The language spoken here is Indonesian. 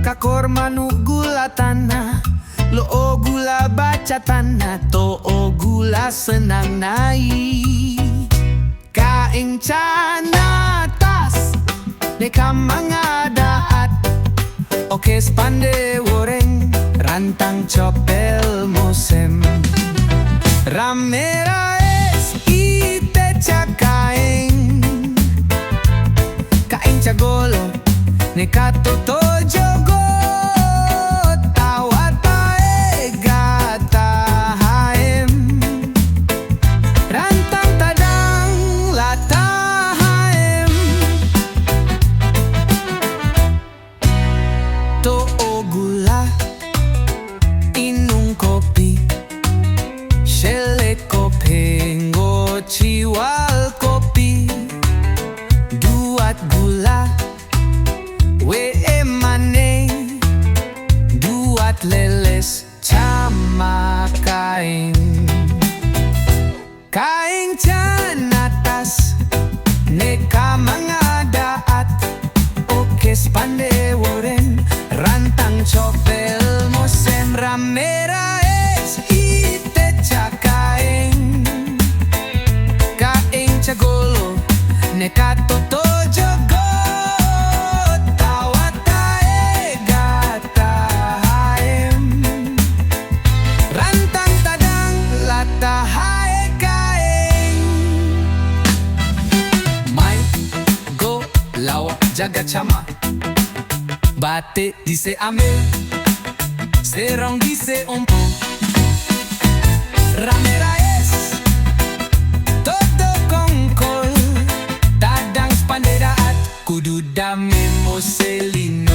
kakor manu gula tanah, lo o gula baca tanah, to o gula senang naik. Kaeng cana tas deka mangadaat, oke spande woreng rantang copel mosem. Ramera es ite cakaeng, kaeng cagolo neka toto jogo, tawa tae gata haem. Rantang tadang lata haem, to o gula inung kopi, shele kopengo ciwal kopi, duat gula we emane, duat leles cama kaeng. Kaeng canatas neka mangadaat, oke spande woren rantang copel mosem. Ramera es ite cakaeng, kaeng cagolo neka toto jogo, tawa tae gata haem. Rantang tadang lata hae kaeng. Mai go lawa jaga cama, bate dise ame, serong dise ompo. Ramera es todo kongkol, tadang spanderaat, kudu dame moselina.